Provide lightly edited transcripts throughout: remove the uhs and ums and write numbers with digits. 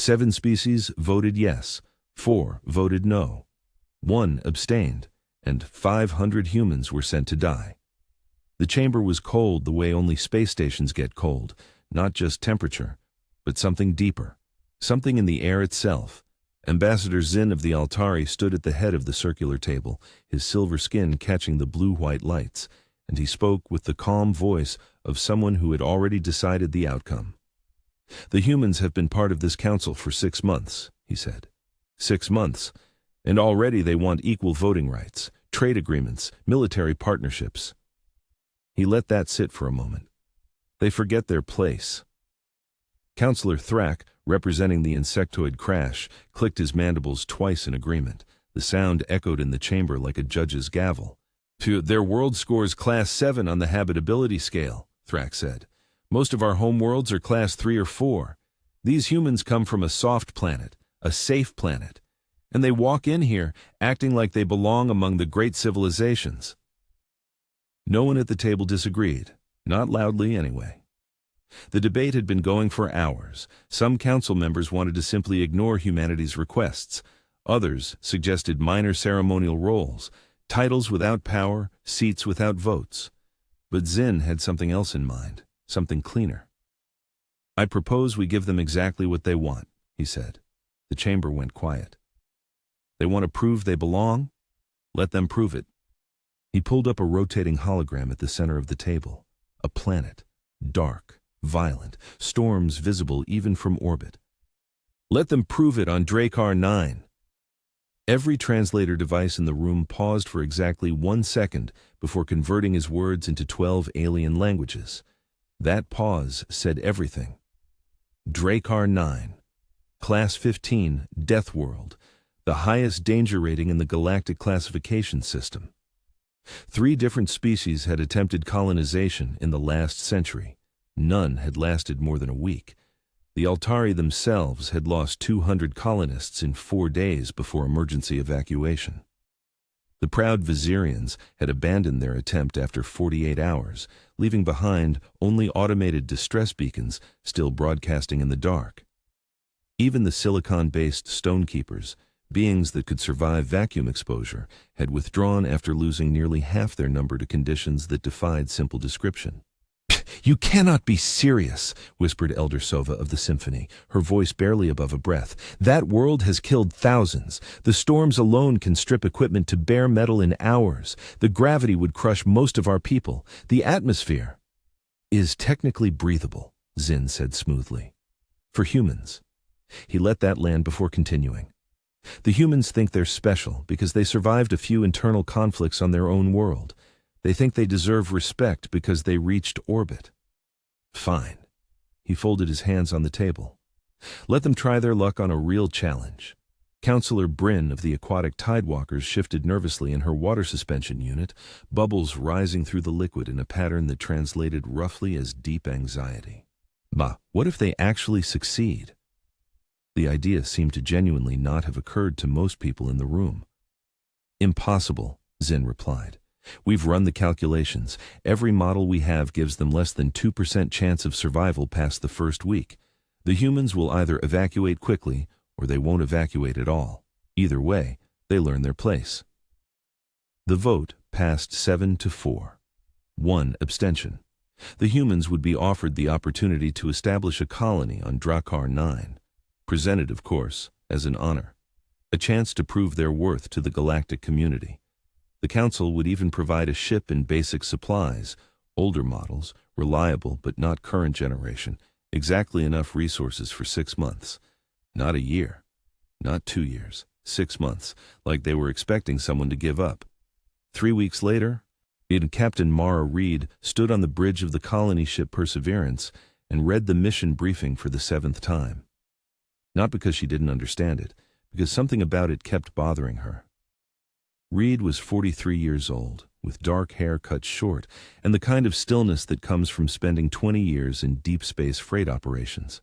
7 species voted yes, 4 voted no, 1 abstained, and 500 humans were sent to die. The chamber was cold the way only space stations get cold, not just temperature, but something deeper, something in the air itself. Ambassador Zin of the Altari stood at the head of the circular table, his silver skin catching the blue-white lights, and he spoke with the calm voice of someone who had already decided the outcome. "The humans have been part of this council for 6 months," he said. 6 months, and already they want equal voting rights, trade agreements, military partnerships. He let that sit for a moment. They forget their place. Councillor Thrak, representing the insectoid crash, clicked his mandibles twice in agreement. The sound echoed in the chamber like a judge's gavel. "Their world scores Class 7 on the habitability scale," Thrak said. "Most of our home worlds are Class 3 or 4. These humans come from a soft planet, a safe planet, and they walk in here acting like they belong among the great civilizations." No one at the table disagreed, not loudly anyway. The debate had been going for hours. Some council members wanted to simply ignore humanity's requests. Others suggested minor ceremonial roles, titles without power, seats without votes. But Zin had something else in mind, something cleaner. "I propose we give them exactly what they want," he said. The chamber went quiet. "They want to prove they belong? Let them prove it." He pulled up a rotating hologram at the center of the table. A planet, dark, violent, storms visible even from orbit. "Let them prove it on Drakar 9. Every translator device in the room paused for exactly 1 second before converting his words into 12 alien languages. That pause said everything. Drakar 9. Class 15, Death World, the highest danger rating in the Galactic Classification System. 3 different species had attempted colonization in the last century. None had lasted more than a week. The Altari themselves had lost 200 colonists in 4 days before emergency evacuation. The proud Vizirians had abandoned their attempt after 48 hours, leaving behind only automated distress beacons still broadcasting in the dark. Even the silicon-based stonekeepers, beings that could survive vacuum exposure, had withdrawn after losing nearly half their number to conditions that defied simple description. "You cannot be serious," whispered Elder Sova of the Symphony, her voice barely above a breath. "That world has killed thousands. The storms alone can strip equipment to bare metal in hours. The gravity would crush most of our people. The atmosphere is technically breathable," Zin said smoothly. "For humans." He let that land before continuing. "The humans think they're special because they survived a few internal conflicts on their own world. They think they deserve respect because they reached orbit. Fine." He folded his hands on the table. "Let them try their luck on a real challenge." Councillor Bryn of the Aquatic Tidewalkers shifted nervously in her water suspension unit, bubbles rising through the liquid in a pattern that translated roughly as deep anxiety. What if they actually succeed? The idea seemed to genuinely not have occurred to most people in the room. "Impossible," Zin replied. "We've run the calculations. Every model we have gives them less than 2% chance of survival past the first week. The humans will either evacuate quickly or they won't evacuate at all. Either way, they learn their place." The vote passed 7-4. 1 abstention. The humans would be offered the opportunity to establish a colony on Drakar 9. Presented, of course, as an honor. A chance to prove their worth to the galactic community. The Council would even provide a ship and basic supplies, older models, reliable but not current generation, exactly enough resources for 6 months. Not a year. Not 2 years. 6 months, like they were expecting someone to give up. 3 weeks later, Captain Mara Reed stood on the bridge of the colony ship Perseverance and read the mission briefing for the 7th time. Not because she didn't understand it, because something about it kept bothering her. Reed was 43 years old, with dark hair cut short, and the kind of stillness that comes from spending 20 years in deep space freight operations.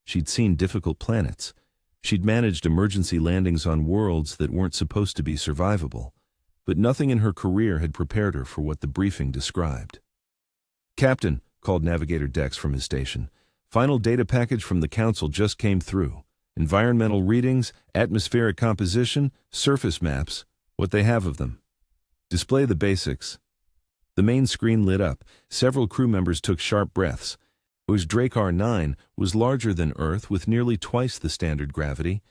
She'd seen difficult planets. She'd managed emergency landings on worlds that weren't supposed to be survivable, but nothing in her career had prepared her for what the briefing described. "Captain," called Navigator Dex from his station, "final data package from the Council just came through. Environmental readings, atmospheric composition, surface maps, what they have of them. Display the basics. The main screen lit up. Several crew members took sharp breaths. Drakar 9 was larger than Earth with nearly twice the standard gravity.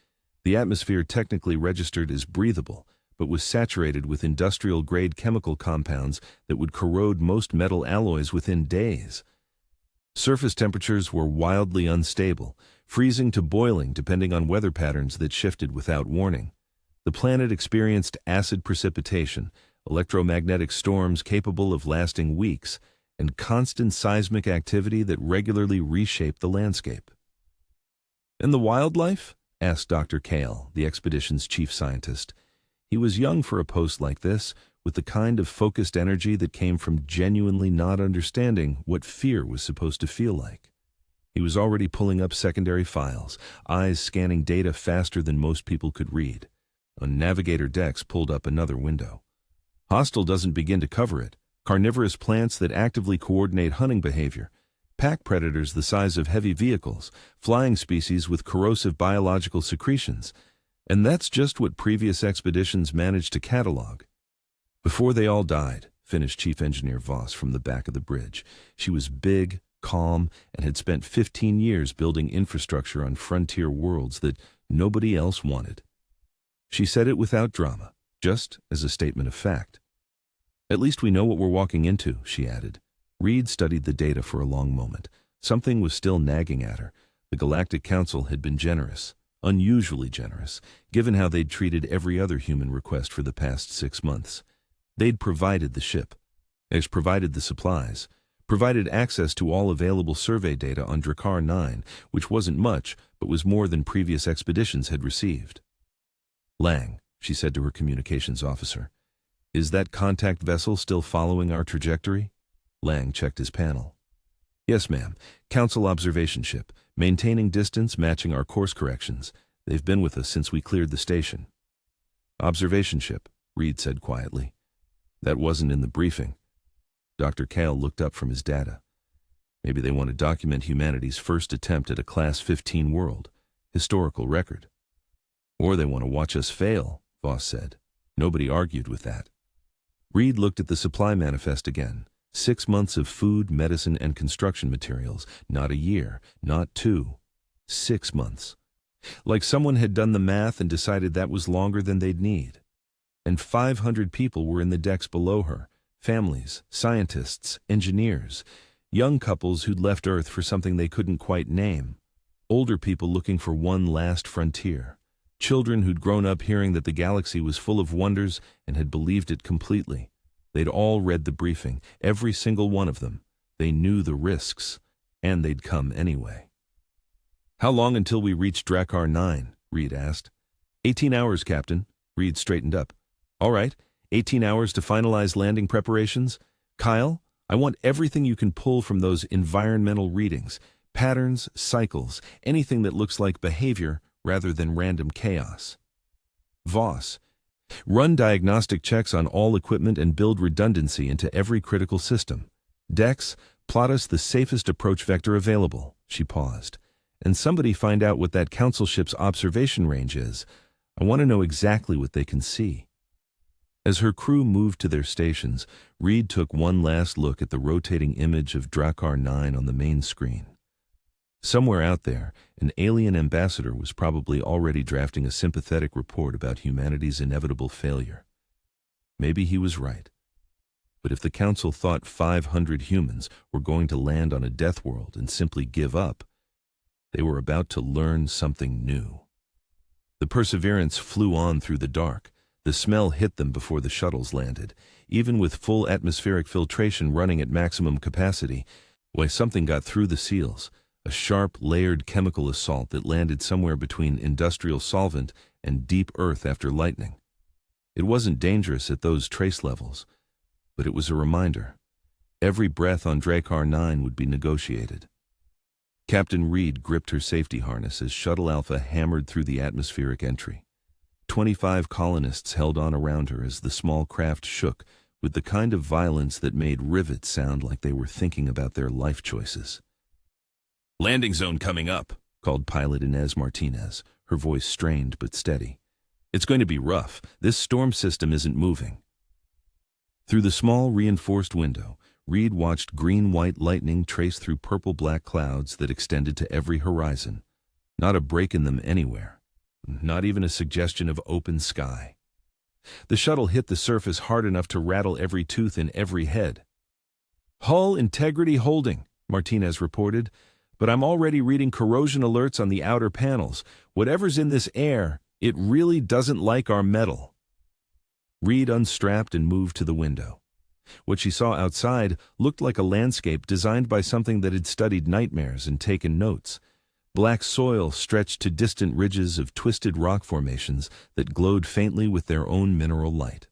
The atmosphere technically registered as breathable, but was saturated with industrial-grade chemical compounds that would corrode most metal alloys within days. Surface temperatures were wildly unstable, freezing to boiling depending on weather patterns that shifted without warning. The planet experienced acid precipitation, electromagnetic storms capable of lasting weeks, and constant seismic activity that regularly reshaped the landscape. "And the wildlife?" asked Dr. Kale, the expedition's chief scientist. He was young for a post like this, with the kind of focused energy that came from genuinely not understanding what fear was supposed to feel like. He was already pulling up secondary files, eyes scanning data faster than most people could read. On Navigator Dex pulled up another window. Hostile doesn't begin to cover it. Carnivorous plants that actively coordinate hunting behavior. Pack predators the size of heavy vehicles. Flying species with corrosive biological secretions. And that's just what previous expeditions managed to catalog. "Before they all died," finished Chief Engineer Voss from the back of the bridge. She was big, calm, and had spent 15 years building infrastructure on frontier worlds that nobody else wanted. She said it without drama, just as a statement of fact. "At least we know what we're walking into," she added. Reed studied the data for a long moment. Something was still nagging at her. The Galactic Council had been generous, unusually generous, given how they'd treated every other human request for the past 6 months. They'd provided the ship, provided the supplies, provided access to all available survey data on Drakar 9, which wasn't much, but was more than previous expeditions had received. "Lang," she said to her communications officer, "is that contact vessel still following our trajectory?" Lang checked his panel. "Yes, ma'am. Council observation ship, maintaining distance, matching our course corrections. They've been with us since we cleared the station." "Observation ship," Reed said quietly. "That wasn't in the briefing." Dr. Kale looked up from his data. "Maybe they want to document humanity's first attempt at a Class 15 world, historical record. Or they want to watch us fail," Voss said. Nobody argued with that. Reed looked at the supply manifest again. 6 months of food, medicine, and construction materials. Not a year, not 2. 6 months. Like someone had done the math and decided that was longer than they'd need. And 500 people were in the decks below her. Families, scientists, engineers. Young couples who'd left Earth for something they couldn't quite name. Older people looking for one last frontier. Children who'd grown up hearing that the galaxy was full of wonders and had believed it completely. They'd all read the briefing, every single one of them. They knew the risks, and they'd come anyway. "How long until we reach Drakar 9? Reed asked. 18 hours, Captain." Reed straightened up. "All right, 18 hours to finalize landing preparations. Kyle, I want everything you can pull from those environmental readings. Patterns, cycles, anything that looks like behavior rather than random chaos." Voss, "Run diagnostic checks on all equipment and build redundancy into every critical system. Dex, plot us the safest approach vector available." She paused. "And somebody find out what that council ship's observation range is. I want to know exactly what they can see." As her crew moved to their stations, Reed took one last look at the rotating image of Drakar 9 on the main screen. Somewhere out there, an alien ambassador was probably already drafting a sympathetic report about humanity's inevitable failure. Maybe he was right. But if the Council thought 500 humans were going to land on a death world and simply give up, they were about to learn something new. The Perseverance flew on through the dark. The smell hit them before the shuttles landed. Even with full atmospheric filtration running at maximum capacity, something got through the seals. A sharp, layered chemical assault that landed somewhere between industrial solvent and deep earth after lightning. It wasn't dangerous at those trace levels, but it was a reminder. Every breath on Drakar 9 would be negotiated. Captain Reed gripped her safety harness as Shuttle Alpha hammered through the atmospheric entry. 25 colonists held on around her as the small craft shook with the kind of violence that made rivets sound like they were thinking about their life choices. "Landing zone coming up," called pilot Inez Martinez, her voice strained but steady. "It's going to be rough. This storm system isn't moving." Through the small, reinforced window, Reed watched green-white lightning trace through purple-black clouds that extended to every horizon. Not a break in them anywhere. Not even a suggestion of open sky. The shuttle hit the surface hard enough to rattle every tooth in every head. "Hull integrity holding," Martinez reported, "but I'm already reading corrosion alerts on the outer panels. Whatever's in this air, it really doesn't like our metal." Reed unstrapped and moved to the window. What she saw outside looked like a landscape designed by something that had studied nightmares and taken notes. Black soil stretched to distant ridges of twisted rock formations that glowed faintly with their own mineral light.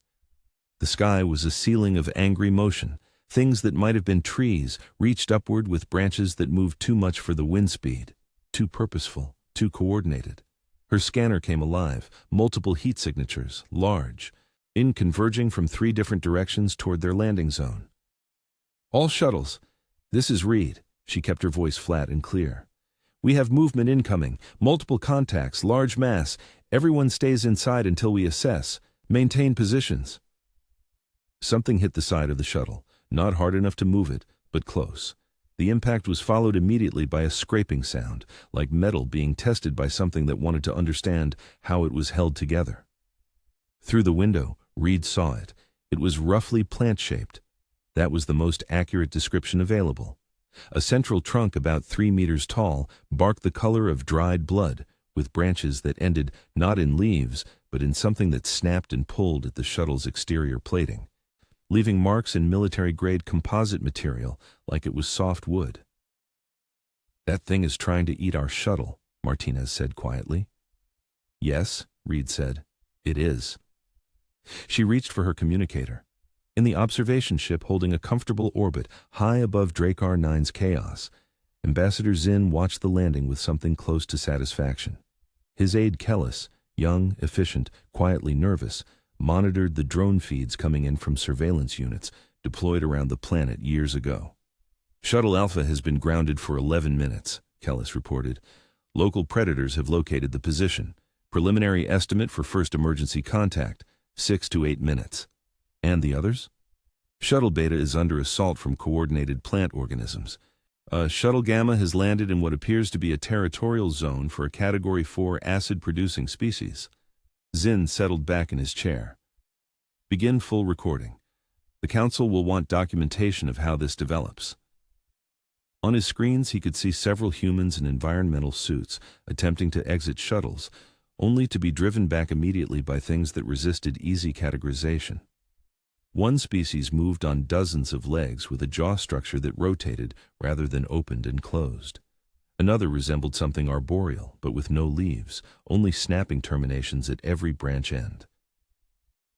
The sky was a ceiling of angry motion. Things that might have been trees reached upward with branches that moved too much for the wind speed, too purposeful, too coordinated. Her scanner came alive, multiple heat signatures, large, converging from 3 different directions toward their landing zone. "All shuttles. This is Reed." She kept her voice flat and clear. "We have movement incoming, multiple contacts, large mass. Everyone stays inside until we assess. Maintain positions." Something hit the side of the shuttle, not hard enough to move it, but close. The impact was followed immediately by a scraping sound, like metal being tested by something that wanted to understand how it was held together. Through the window, Reed saw it. It was roughly plant-shaped. That was the most accurate description available. A central trunk about 3 meters tall, bark the color of dried blood, with branches that ended not in leaves, but in something that snapped and pulled at the shuttle's exterior plating, leaving marks in military-grade composite material like it was soft wood. "That thing is trying to eat our shuttle," Martinez said quietly. "Yes," Reed said, "it is." She reached for her communicator. In the observation ship holding a comfortable orbit high above Drakar Nine's chaos, Ambassador Zinn watched the landing with something close to satisfaction. His aide Kellis, young, efficient, quietly nervous, monitored the drone feeds coming in from surveillance units deployed around the planet years ago. "Shuttle Alpha has been grounded for 11 minutes, Kellis reported. "Local predators have located the position. Preliminary estimate for first emergency contact, 6 to 8 minutes. And the others? Shuttle Beta is under assault from coordinated plant organisms. Shuttle Gamma has landed in what appears to be a territorial zone for a Category 4 acid-producing species." Zinn settled back in his chair. "Begin full recording. The Council will want documentation of how this develops." On his screens, he could see several humans in environmental suits attempting to exit shuttles, only to be driven back immediately by things that resisted easy categorization. One species moved on dozens of legs with a jaw structure that rotated rather than opened and closed. Another resembled something arboreal, but with no leaves, only snapping terminations at every branch end.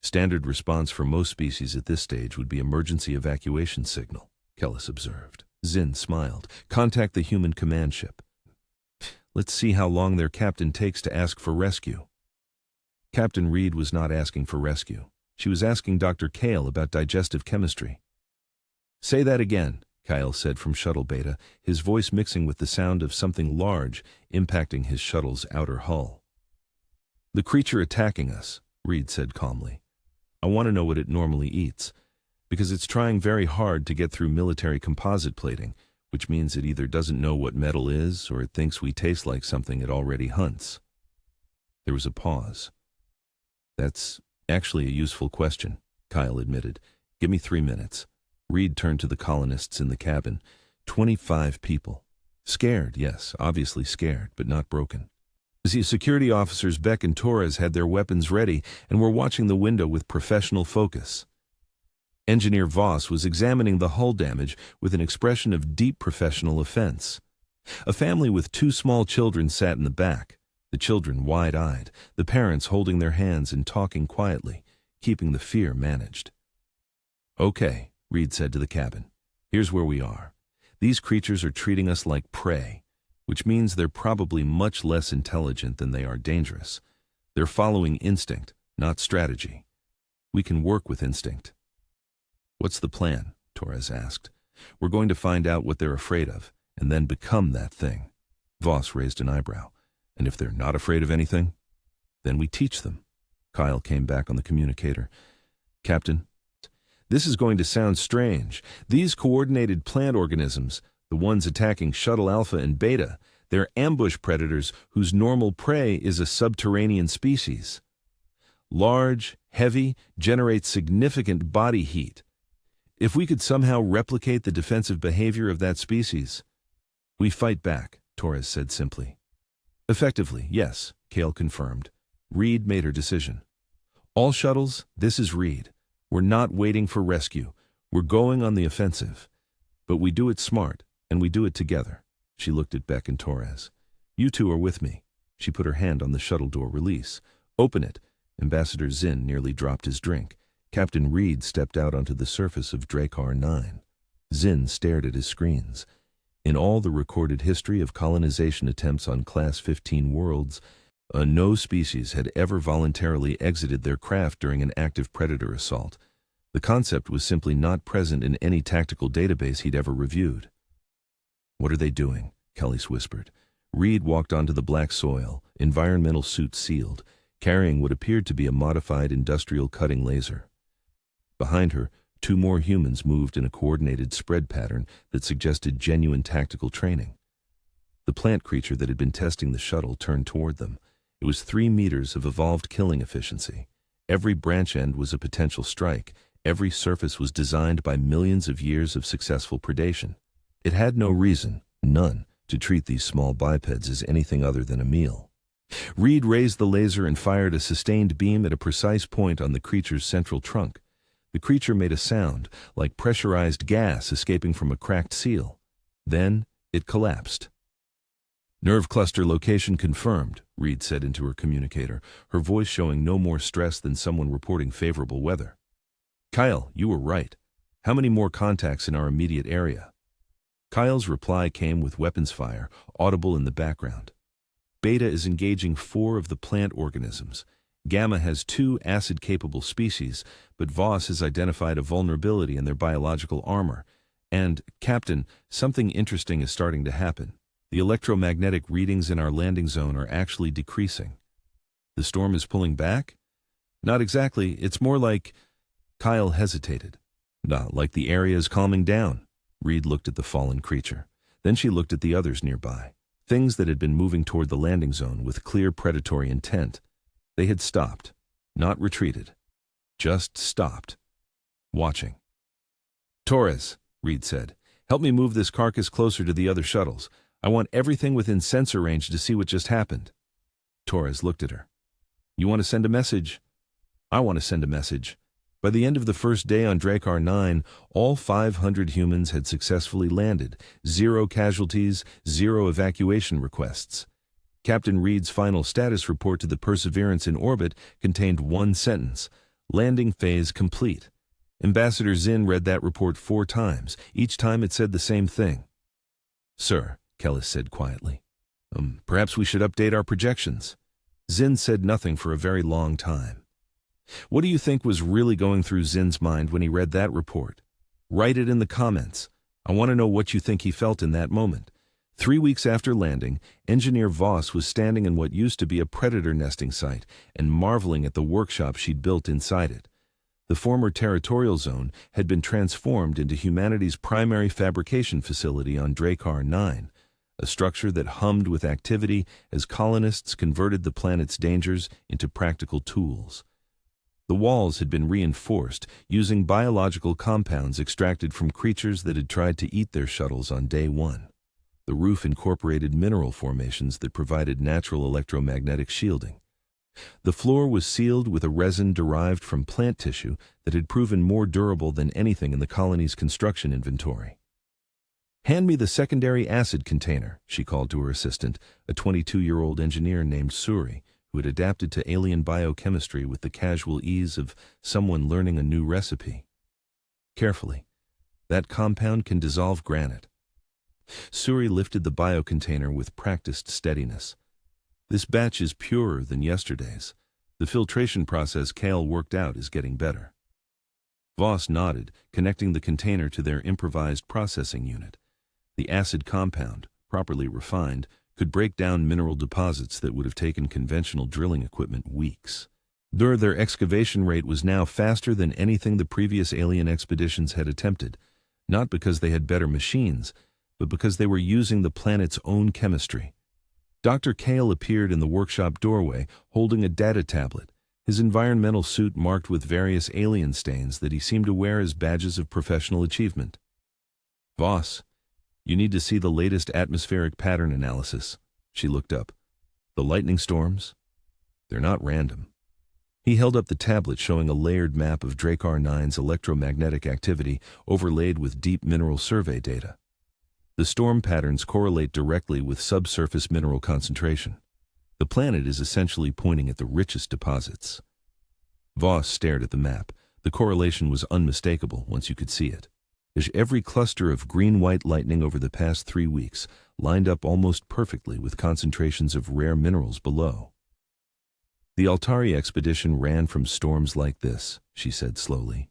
Standard response for most species at this stage would be emergency evacuation signal, Kellis observed. Zinn smiled. "Contact the human command ship. Let's see how long their captain takes to ask for rescue." Captain Reed was not asking for rescue. She was asking Dr. Kale about digestive chemistry. "Say that again," Kyle said from Shuttle Beta, his voice mixing with the sound of something large impacting his shuttle's outer hull. "The creature attacking us," Reed said calmly. "I want to know what it normally eats, because it's trying very hard to get through military composite plating, which means it either doesn't know what metal is or it thinks we taste like something it already hunts." There was a pause. "That's actually a useful question," Kyle admitted. "Give me 3 minutes." Reed turned to the colonists in the cabin. 25 people. Scared, yes, obviously scared, but not broken. The security officers Beck and Torres had their weapons ready and were watching the window with professional focus. Engineer Voss was examining the hull damage with an expression of deep professional offense. A family with 2 small children sat in the back, the children wide-eyed, the parents holding their hands and talking quietly, keeping the fear managed. "Okay," Reed said to the cabin. "Here's where we are. These creatures are treating us like prey, which means they're probably much less intelligent than they are dangerous. They're following instinct, not strategy. We can work with instinct." "What's the plan?" Torres asked. "We're going to find out what they're afraid of, and then become that thing." Voss raised an eyebrow. And if they're not afraid of anything? Then we teach them. Kyle came back on the communicator. Captain, this is going to sound strange. These coordinated plant organisms, the ones attacking Shuttle Alpha and Beta, they're ambush predators whose normal prey is a subterranean species. Large, heavy, generates significant body heat. If we could somehow replicate the defensive behavior of that species, we fight back, Torres said simply. Effectively, yes, Kale confirmed. Reed made her decision. All shuttles, this is Reed. We're not waiting for rescue. We're going on the offensive. But we do it smart, and we do it together. She looked at Beck and Torres. You two are with me. She put her hand on the shuttle door release. Open it. Ambassador Zinn nearly dropped his drink. Captain Reed stepped out onto the surface of Drakar 9. Zinn stared at his screens. In all the recorded history of colonization attempts on Class 15 worlds, no species had ever voluntarily exited their craft during an active predator assault. The concept was simply not present in any tactical database he'd ever reviewed. What are they doing? Kelly's whispered. Reed walked onto the black soil, environmental suit sealed, carrying what appeared to be a modified industrial cutting laser. Behind her, two more humans moved in a coordinated spread pattern that suggested genuine tactical training. The plant creature that had been testing the shuttle turned toward them. It was 3 meters of evolved killing efficiency. Every branch end was a potential strike. Every surface was designed by millions of years of successful predation. It had no reason, none, to treat these small bipeds as anything other than a meal. Reed raised the laser and fired a sustained beam at a precise point on the creature's central trunk. The creature made a sound, like pressurized gas escaping from a cracked seal. Then it collapsed. Nerve cluster location confirmed, Reed said into her communicator, her voice showing no more stress than someone reporting favorable weather. Kyle, you were right. How many more contacts in our immediate area? Kyle's reply came with weapons fire, audible in the background. Beta is engaging 4 of the plant organisms. Gamma has 2 acid-capable species, but Voss has identified a vulnerability in their biological armor. And, Captain, something interesting is starting to happen. The electromagnetic readings in our landing zone are actually decreasing. The storm is pulling back? Not exactly. It's more like... Kyle hesitated. Not like the area is calming down. Reed looked at the fallen creature. Then she looked at the others nearby. Things that had been moving toward the landing zone with clear predatory intent. They had stopped, not retreated. Just stopped. Watching. Torres, Reed said, help me move this carcass closer to the other shuttles. I want everything within sensor range to see what just happened. Torres looked at her. You want to send a message? I want to send a message. By the end of the first day on Drakar 9, all 500 humans had successfully landed. 0 casualties, 0 evacuation requests. Captain Reed's final status report to the Perseverance in orbit contained 1 sentence. Landing phase complete. Ambassador Zinn read that report 4 times. Each time it said the same thing. Sir, Kellis said quietly. Perhaps we should update our projections. Zinn said nothing for a very long time. What do you think was really going through Zinn's mind when he read that report? Write it in the comments. I want to know what you think he felt in that moment. 3 weeks after landing, Engineer Voss was standing in what used to be a predator nesting site and marveling at the workshop she'd built inside it. The former territorial zone had been transformed into humanity's primary fabrication facility on Drakar 9, a structure that hummed with activity as colonists converted the planet's dangers into practical tools. The walls had been reinforced using biological compounds extracted from creatures that had tried to eat their shuttles on day 1. The roof incorporated mineral formations that provided natural electromagnetic shielding. The floor was sealed with a resin derived from plant tissue that had proven more durable than anything in the colony's construction inventory. Hand me the secondary acid container, she called to her assistant, a 22-year-old engineer named Suri, who had adapted to alien biochemistry with the casual ease of someone learning a new recipe. Carefully. That compound can dissolve granite. Suri lifted the biocontainer with practiced steadiness. This batch is purer than yesterday's. The filtration process Kale worked out is getting better. Voss nodded, connecting the container to their improvised processing unit. The acid compound, properly refined, could break down mineral deposits that would have taken conventional drilling equipment weeks. Their excavation rate was now faster than anything the previous alien expeditions had attempted, not because they had better machines, but because they were using the planet's own chemistry. Dr. Kale appeared in the workshop doorway, holding a data tablet, his environmental suit marked with various alien stains that he seemed to wear as badges of professional achievement. "Voss, you need to see the latest atmospheric pattern analysis." She looked up. "The lightning storms? They're not random." He held up the tablet showing a layered map of Drakar Nine's electromagnetic activity overlaid with deep mineral survey data. The storm patterns correlate directly with subsurface mineral concentration. The planet is essentially pointing at the richest deposits. Voss stared at the map. The correlation was unmistakable once you could see it. Every cluster of green-white lightning over the past 3 weeks lined up almost perfectly with concentrations of rare minerals below. "The Altari expedition ran from storms like this," she said slowly.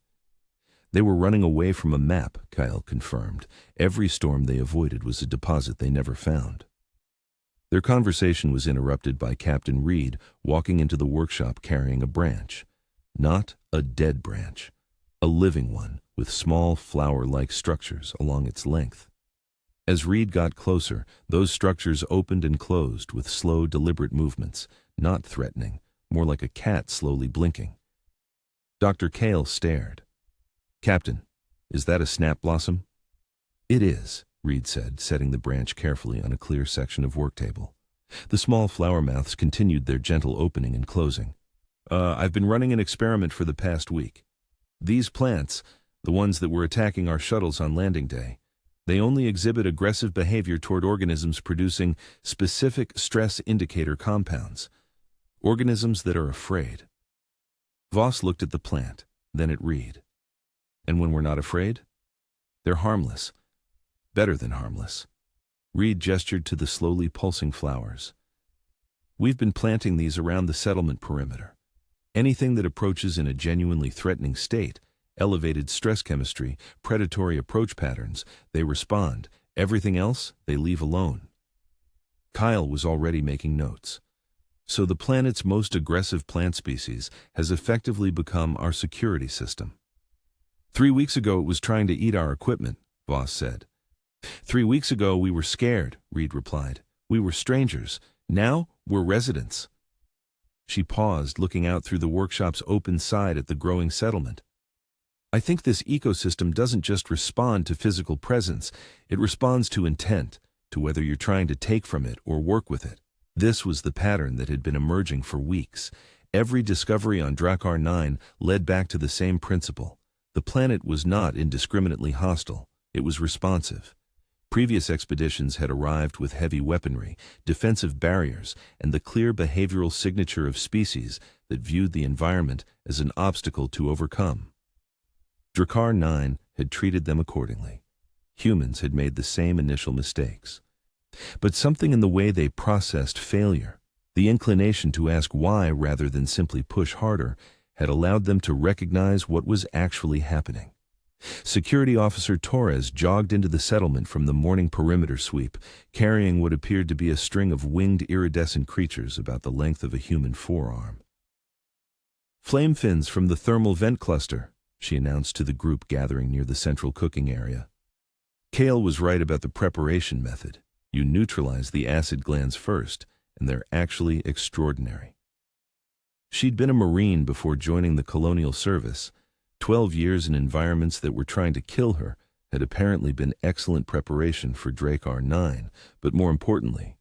"They were running away from a map," Kyle confirmed. "Every storm they avoided was a deposit they never found." Their conversation was interrupted by Captain Reed walking into the workshop carrying a branch. Not a dead branch, a living one with small flower-like structures along its length. As Reed got closer, those structures opened and closed with slow, deliberate movements, not threatening, more like a cat slowly blinking. Dr. Kale stared. "Captain, is that a snap blossom?" "It is," Reed said, setting the branch carefully on a clear section of work table. The small flower mouths continued their gentle opening and closing. I've been running an experiment for the past week. These plants, the ones that were attacking our shuttles on landing day, they only exhibit aggressive behavior toward organisms producing specific stress indicator compounds. Organisms that are afraid." Voss looked at the plant, then at Reed. "And when we're not afraid? They're harmless. Better than harmless." Reed gestured to the slowly pulsing flowers. "We've been planting these around the settlement perimeter. Anything that approaches in a genuinely threatening state, elevated stress chemistry, predatory approach patterns, they respond. Everything else, they leave alone." Kyle was already making notes. "So the planet's most aggressive plant species has effectively become our security system." 3 weeks ago it was trying to eat our equipment," Voss said. 3 weeks ago we were scared," Reed replied. "We were strangers. Now we're residents." She paused, looking out through the workshop's open side at the growing settlement. "I think this ecosystem doesn't just respond to physical presence, it responds to intent, to whether you're trying to take from it or work with it." This was the pattern that had been emerging for weeks. Every discovery on Drakar 9 led back to the same principle. The planet was not indiscriminately hostile, it was responsive. Previous expeditions had arrived with heavy weaponry, defensive barriers, and the clear behavioral signature of species that viewed the environment as an obstacle to overcome. Drakar 9 had treated them accordingly. Humans had made the same initial mistakes. But something in the way they processed failure, the inclination to ask why rather than simply push harder, had allowed them to recognize what was actually happening. Security Officer Torres jogged into the settlement from the morning perimeter sweep, carrying what appeared to be a string of winged iridescent creatures about the length of a human forearm. "Flame fins from the thermal vent cluster," she announced to the group gathering near the central cooking area. Kale was right about the preparation method. You neutralize the acid glands first, and they're actually extraordinary. She'd been a Marine before joining the Colonial Service. 12 years in environments that were trying to kill her had apparently been excellent preparation for Drakar 9, but more importantly,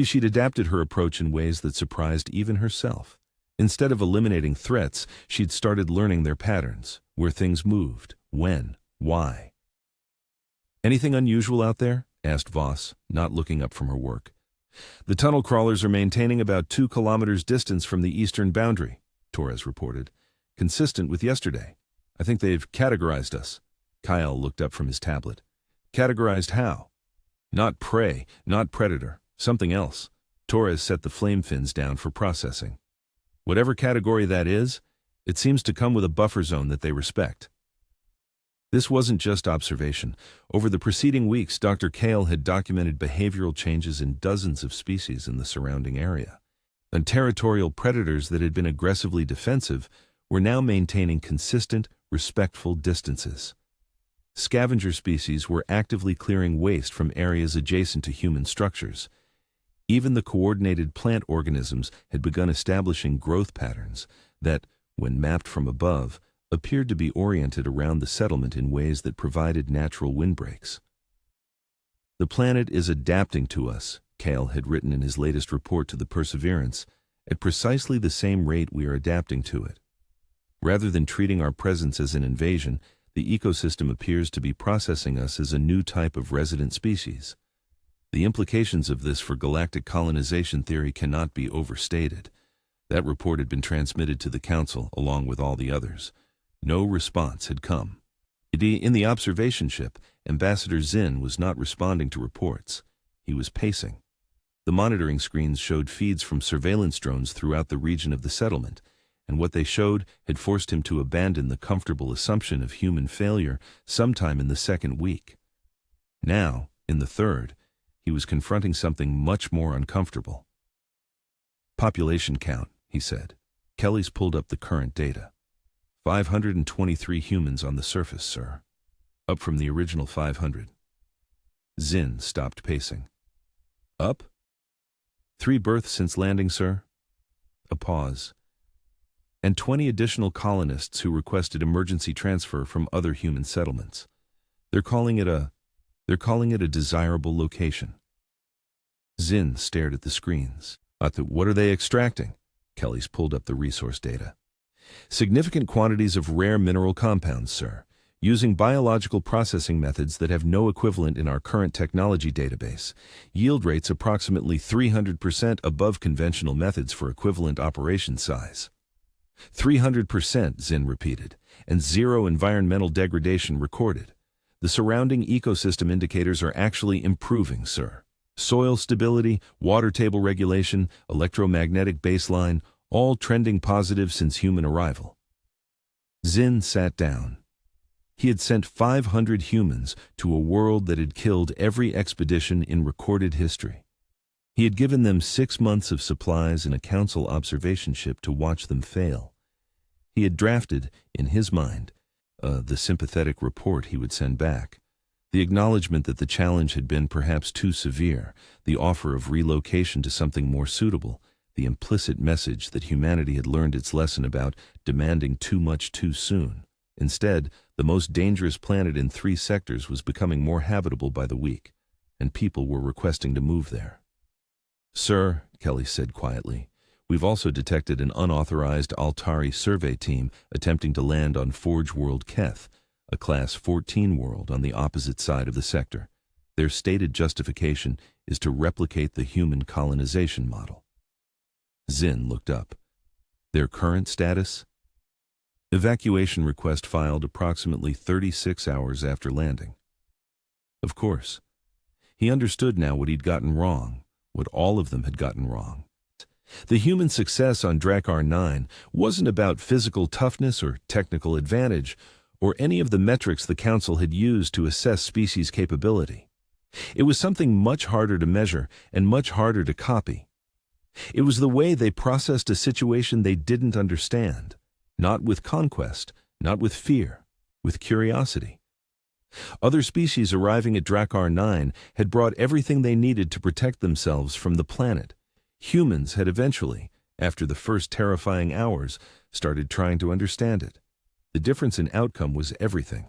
she'd adapted her approach in ways that surprised even herself. Instead of eliminating threats, she'd started learning their patterns, where things moved, when, why. "Anything unusual out there?" asked Voss, not looking up from her work. "The tunnel crawlers are maintaining about 2 kilometers distance from the eastern boundary," Torres reported, "consistent with yesterday. I think they've categorized us." Kyle looked up from his tablet. "Categorized how?" "Not prey, not predator, something else." Torres set the flame fins down for processing. "Whatever category that is, it seems to come with a buffer zone that they respect." This wasn't just observation. Over the preceding weeks, Dr. Kale had documented behavioral changes in dozens of species in the surrounding area. And territorial predators that had been aggressively defensive were now maintaining consistent, respectful distances. Scavenger species were actively clearing waste from areas adjacent to human structures. Even the coordinated plant organisms had begun establishing growth patterns that, when mapped from above, appeared to be oriented around the settlement in ways that provided natural windbreaks. "The planet is adapting to us," Kale had written in his latest report to the Perseverance, "at precisely the same rate we are adapting to it. Rather than treating our presence as an invasion, the ecosystem appears to be processing us as a new type of resident species. The implications of this for galactic colonization theory cannot be overstated." That report had been transmitted to the Council along with all the others. No response had come. In the observation ship, Ambassador Zinn was not responding to reports. He was pacing. The monitoring screens showed feeds from surveillance drones throughout the region of the settlement, and what they showed had forced him to abandon the comfortable assumption of human failure sometime in the second week. Now, in the third, he was confronting something much more uncomfortable. "Population count," he said. Kelly's pulled up the current data. 523 humans on the surface, sir. Up from the original 500. Zinn stopped pacing. "Up? 3 births since landing, sir?" A pause. "And 20 additional colonists who requested emergency transfer from other human settlements. They're calling it a desirable location." Zinn stared at the screens. "What are they extracting?" Kelly's pulled up the resource data. "Significant quantities of rare mineral compounds, sir, using biological processing methods that have no equivalent in our current technology database. Yield rates approximately 300% above conventional methods for equivalent operation size." 300%, Zinn repeated, "and 0 environmental degradation recorded. The surrounding ecosystem indicators are actually improving, sir. Soil stability, water table regulation, electromagnetic baseline, all trending positive since human arrival." Zinn sat down. He had sent 500 humans to a world that had killed every expedition in recorded history. He had given them 6 months of supplies and a council observation ship to watch them fail. He had drafted, in his mind, the sympathetic report he would send back. The acknowledgement that the challenge had been perhaps too severe, the offer of relocation to something more suitable, the implicit message that humanity had learned its lesson about demanding too much too soon. Instead, the most dangerous planet in 3 sectors was becoming more habitable by the week, and people were requesting to move there. "Sir," Kelly said quietly, "we've also detected an unauthorized Altari survey team attempting to land on Forge World Keth, a Class 14 world on the opposite side of the sector. Their stated justification is to replicate the human colonization model." Zinn looked up. "Their current status?" "Evacuation request filed approximately 36 hours after landing." Of course. He understood now what he'd gotten wrong, what all of them had gotten wrong. The human success on Drakar 9 wasn't about physical toughness or technical advantage, or any of the metrics the Council had used to assess species capability. It was something much harder to measure and much harder to copy. It was the way they processed a situation they didn't understand, not with conquest, not with fear, with curiosity. Other species arriving at Drakar 9 had brought everything they needed to protect themselves from the planet. Humans had eventually, after the first terrifying hours, started trying to understand it. The difference in outcome was everything.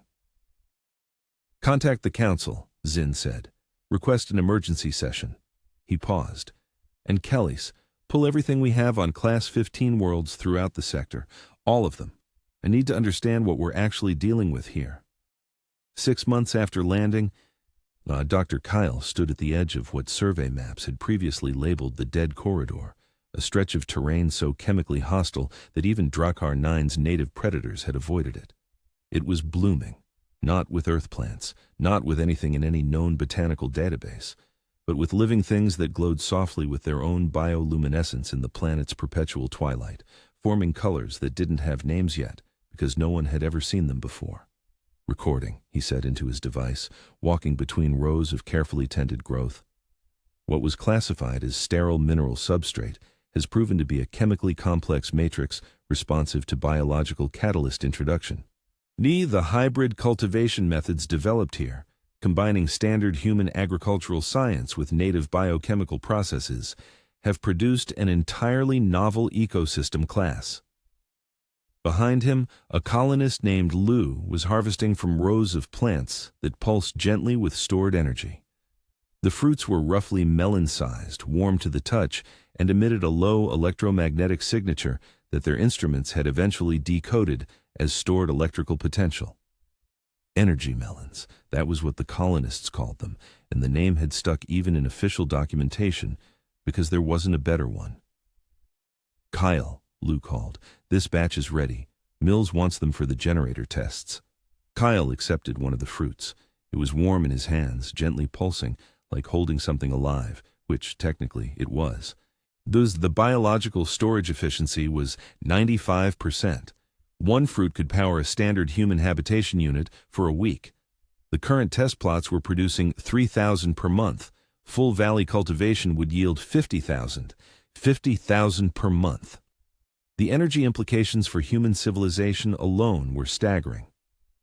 "Contact the Council," Zinn said. "Request an emergency session." He paused. "And Kelly's, pull everything we have on Class 15 worlds throughout the sector. All of them. I need to understand what we're actually dealing with here." 6 months after landing, Dr. Kyle stood at the edge of what survey maps had previously labeled the Dead Corridor, a stretch of terrain so chemically hostile that even Drakar 9's native predators had avoided it. It was blooming, not with earth plants, not with anything in any known botanical database, but with living things that glowed softly with their own bioluminescence in the planet's perpetual twilight, forming colors that didn't have names yet, because no one had ever seen them before. Recording, he said into his device, walking between rows of carefully tended growth. What was classified as sterile mineral substrate has proven to be a chemically complex matrix responsive to biological catalyst introduction. The hybrid cultivation methods developed here, combining standard human agricultural science with native biochemical processes, have produced an entirely novel ecosystem class. Behind him, a colonist named Lou was harvesting from rows of plants that pulsed gently with stored energy. The fruits were roughly melon-sized, warm to the touch, and emitted a low electromagnetic signature that their instruments had eventually decoded as stored electrical potential. Energy melons, that was what the colonists called them, and the name had stuck even in official documentation because there wasn't a better one. "Kyle," Lou called, "this batch is ready. Mills wants them for the generator tests." Kyle accepted one of the fruits. It was warm in his hands, gently pulsing, like holding something alive, which technically it was. Thus, the biological storage efficiency was 95%. One fruit could power a standard human habitation unit for a week. The current test plots were producing 3,000 per month. Full valley cultivation would yield 50,000. 50,000 per month. The energy implications for human civilization alone were staggering.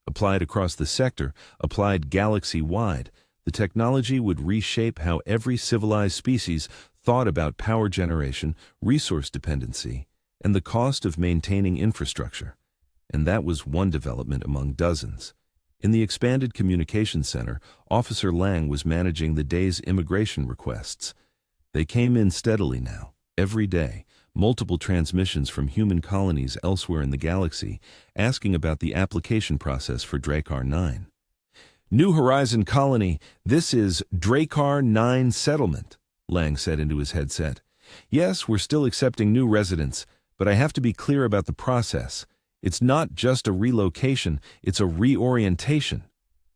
Applied across the sector, applied galaxy-wide, the technology would reshape how every civilized species thought about power generation, resource dependency, and the cost of maintaining infrastructure. And that was one development among dozens. In the expanded communications center, Officer Lang was managing the day's immigration requests. They came in steadily now, every day, multiple transmissions from human colonies elsewhere in the galaxy, asking about the application process for Drakar 9. "New Horizon Colony, this is Drakar 9 settlement," Lang said into his headset. "Yes, we're still accepting new residents, but I have to be clear about the process. It's not just a relocation, it's a reorientation."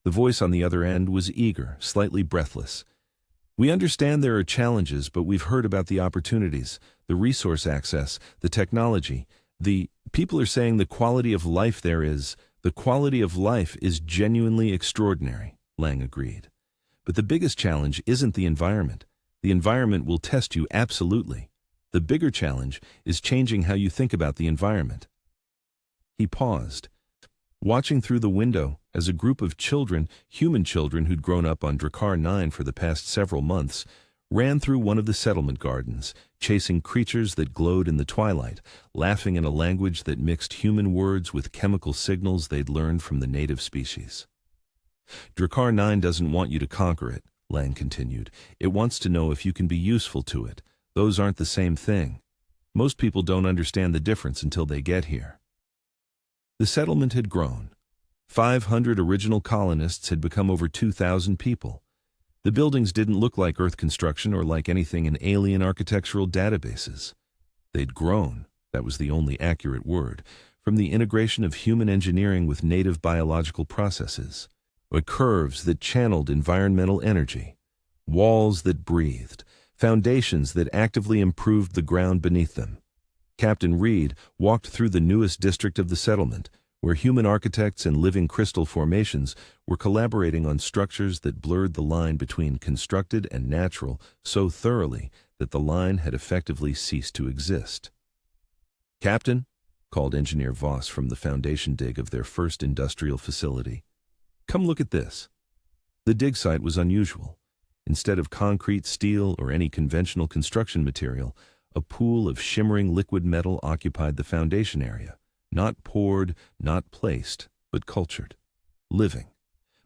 The voice on the other end was eager, slightly breathless. "We understand there are challenges, but we've heard about the opportunities, the resource access, the technology. People are saying the quality of life is genuinely extraordinary," Lang agreed. "But the biggest challenge isn't the environment. The environment will test you absolutely. The bigger challenge is changing how you think about the environment." He paused, watching through the window as a group of children, human children who'd grown up on Drakar 9 for the past several months, ran through one of the settlement gardens, chasing creatures that glowed in the twilight, laughing in a language that mixed human words with chemical signals they'd learned from the native species. "Drakar 9 doesn't want you to conquer it," Lang continued. "It wants to know if you can be useful to it. Those aren't the same thing. Most people don't understand the difference until they get here." The settlement had grown. 500 original colonists had become over 2,000 people. The buildings didn't look like Earth construction or like anything in alien architectural databases. They'd grown, that was the only accurate word, from the integration of human engineering with native biological processes, with curves that channeled environmental energy, walls that breathed, foundations that actively improved the ground beneath them. Captain Reed walked through the newest district of the settlement, where human architects and living crystal formations were collaborating on structures that blurred the line between constructed and natural so thoroughly that the line had effectively ceased to exist. "Captain," called Engineer Voss from the foundation dig of their first industrial facility, "come look at this." The dig site was unusual. Instead of concrete, steel, or any conventional construction material, a pool of shimmering liquid metal occupied the foundation area, not poured, not placed, but cultured, living,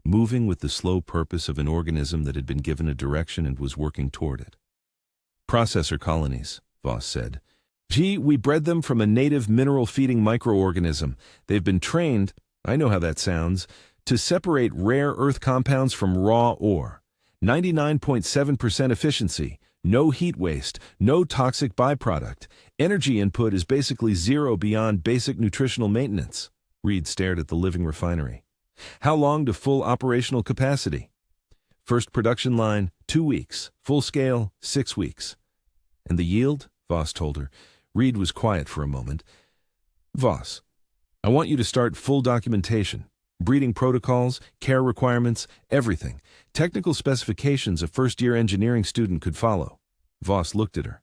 moving with the slow purpose of an organism that had been given a direction and was working toward it. "Processor colonies," Voss said. We bred them from a native mineral-feeding microorganism. They've been trained, I know how that sounds, to separate rare earth compounds from raw ore. 99.7% efficiency. No heat waste, no toxic byproduct. Energy input is basically zero beyond basic nutritional maintenance." Reed stared at the living refinery. "How long to full operational capacity?" "First production line, 2 weeks. Full scale, 6 weeks. "And the yield?" Voss told her. Reed was quiet for a moment. "Voss, I want you to start full documentation. Breeding protocols, care requirements, everything. Technical specifications a first-year engineering student could follow. Voss looked at her.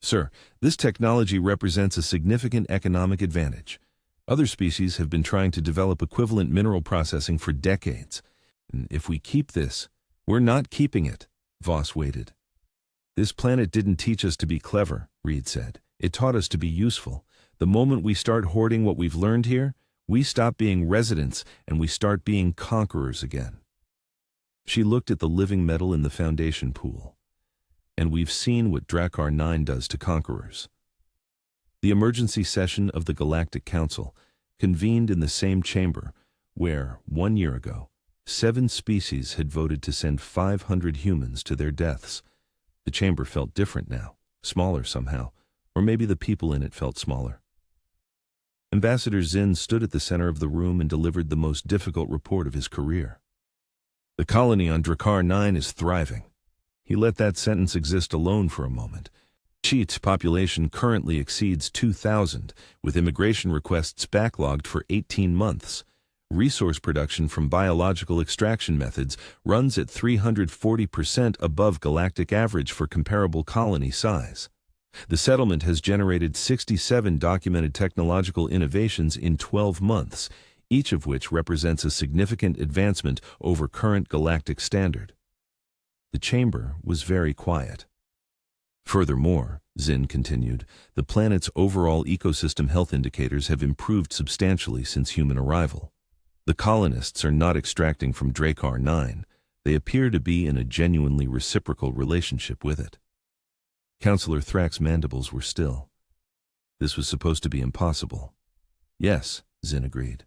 Sir, this technology represents a significant economic advantage. Other species have been trying to develop equivalent mineral processing for decades. And if we keep this, we're not keeping it. Voss waited. This planet didn't teach us to be clever, Reed said. It taught us to be useful. The moment we start hoarding what we've learned here, we stop being residents and we start being conquerors again. She looked at the living metal in the Foundation pool. And we've seen what Drakar 9 does to conquerors. The emergency session of the Galactic Council convened in the same chamber where, 1 year ago, 7 species had voted to send 500 humans to their deaths. The chamber felt different now, smaller somehow, or maybe the people in it felt smaller. Ambassador Zinn stood at the center of the room and delivered the most difficult report of his career. The colony on Drakar 9 is thriving. He let that sentence exist alone for a moment. Cheat's population currently exceeds 2,000, with immigration requests backlogged for 18 months. Resource production from biological extraction methods runs at 340% above galactic average for comparable colony size. The settlement has generated 67 documented technological innovations in 12 months, each of which represents a significant advancement over current galactic standard. The chamber was very quiet. Furthermore, Zinn continued, the planet's overall ecosystem health indicators have improved substantially since human arrival. The colonists are not extracting from Drakar 9. They appear to be in a genuinely reciprocal relationship with it. Councillor Thrack's mandibles were still. This was supposed to be impossible. Yes, Zinn agreed.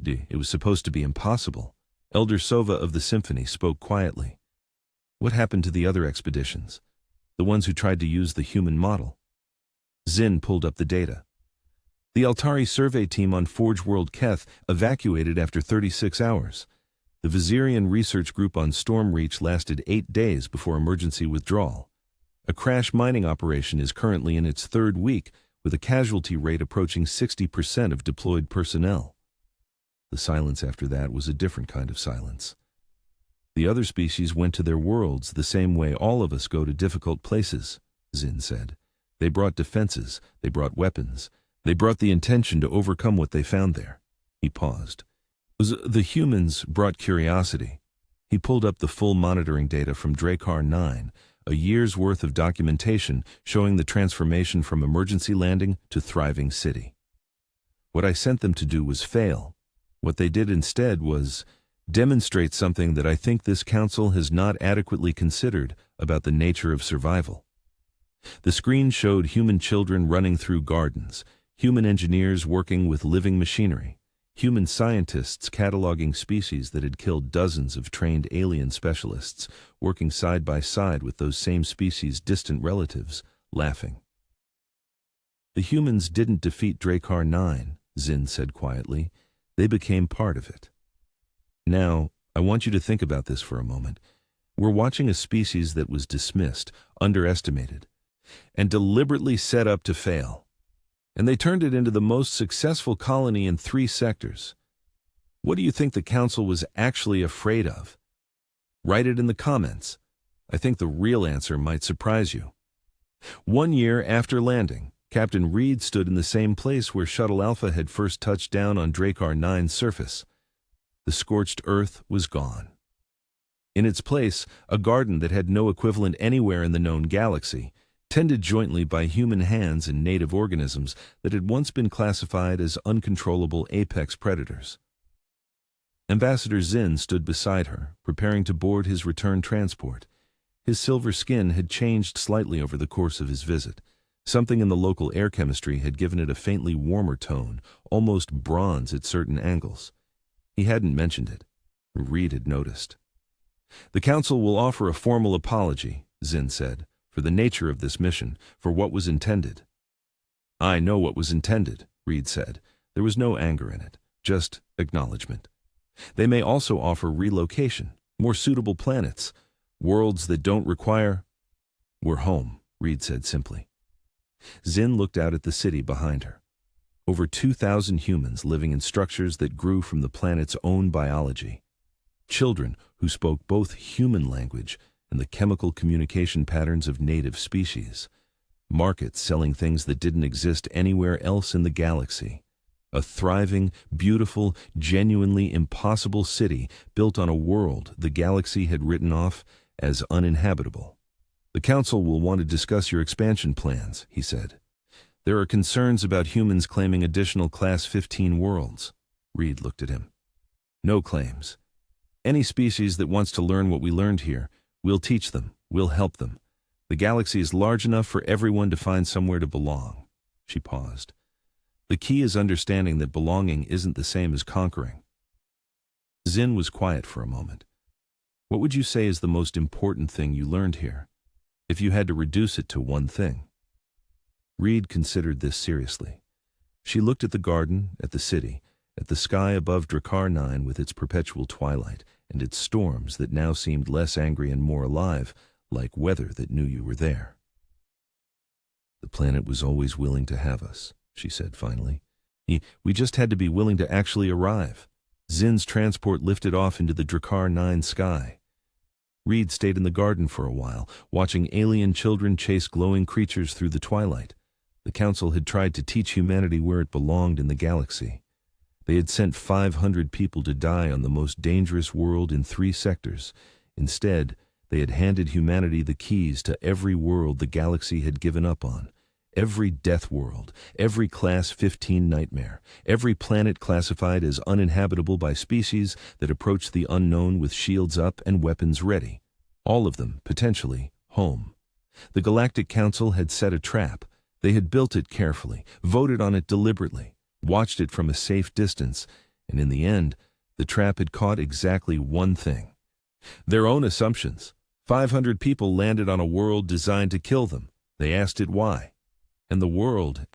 It was supposed to be impossible. Elder Sova of the Symphony spoke quietly. What happened to the other expeditions? The ones who tried to use the human model? Zinn pulled up the data. The Altari survey team on Forge World Keth evacuated after 36 hours. The Vizirian research group on Storm Reach lasted 8 days before emergency withdrawal. A crash mining operation is currently in its 3rd week, with a casualty rate approaching 60% of deployed personnel. The silence after that was a different kind of silence. The other species went to their worlds the same way all of us go to difficult places, Zinn said. They brought defenses, they brought weapons, they brought the intention to overcome what they found there. He paused. The humans brought curiosity. He pulled up the full monitoring data from Drakar 9, a year's worth of documentation showing the transformation from emergency landing to thriving city. What I sent them to do was fail. What they did instead was demonstrate something that I think this council has not adequately considered about the nature of survival. The screen showed human children running through gardens, human engineers working with living machinery, human scientists cataloging species that had killed dozens of trained alien specialists, working side by side with those same species' distant relatives, laughing. The humans didn't defeat Drakar 9, Zinn said quietly. They became part of it. Now, I want you to think about this for a moment. We're watching a species that was dismissed, underestimated, and deliberately set up to fail. And they turned it into the most successful colony in 3 sectors. What do you think the council was actually afraid of? Write it in the comments. I think the real answer might surprise you. 1 year after landing, Captain Reed stood in the same place where Shuttle Alpha had first touched down on Drakar 9's surface. The scorched earth was gone. In its place, a garden that had no equivalent anywhere in the known galaxy, tended jointly by human hands and native organisms that had once been classified as uncontrollable apex predators. Ambassador Zinn stood beside her, preparing to board his return transport. His silver skin had changed slightly over the course of his visit. Something in the local air chemistry had given it a faintly warmer tone, almost bronze at certain angles. He hadn't mentioned it. Reed had noticed. The Council will offer a formal apology, Zinn said, for the nature of this mission, for what was intended. I know what was intended, Reed said. There was no anger in it, just acknowledgement. They may also offer relocation, more suitable planets, worlds that don't require... We're home, Reed said simply. Zinn looked out at the city behind her. Over 2,000 humans living in structures that grew from the planet's own biology. Children who spoke both human language and the chemical communication patterns of native species. Markets selling things that didn't exist anywhere else in the galaxy. A thriving, beautiful, genuinely impossible city built on a world the galaxy had written off as uninhabitable. "The Council will want to discuss your expansion plans," he said. "There are concerns about humans claiming additional Class 15 worlds." Reed looked at him. "No claims. Any species that wants to learn what we learned here, we'll teach them, we'll help them. The galaxy is large enough for everyone to find somewhere to belong." She paused. "The key is understanding that belonging isn't the same as conquering." Zin was quiet for a moment. "What would you say is the most important thing you learned here, if you had to reduce it to one thing?" Reed considered this seriously. She looked at the garden, at the city, at the sky above Drakar 9 with its perpetual twilight and its storms that now seemed less angry and more alive, like weather that knew you were there. "The planet was always willing to have us," she said finally. We just had to be willing to actually arrive." Zin's transport lifted off into the Drakar 9 sky. Reed stayed in the garden for a while, watching alien children chase glowing creatures through the twilight. The Council had tried to teach humanity where it belonged in the galaxy. They had sent 500 people to die on the most dangerous world in 3 sectors. Instead, they had handed humanity the keys to every world the galaxy had given up on. Every death world, every Class 15 nightmare, every planet classified as uninhabitable by species that approached the unknown with shields up and weapons ready. All of them, potentially, home. The Galactic Council had set a trap. They had built it carefully, voted on it deliberately, watched it from a safe distance, and in the end, the trap had caught exactly one thing: their own assumptions. 500 people landed on a world designed to kill them. They asked it why. And the world,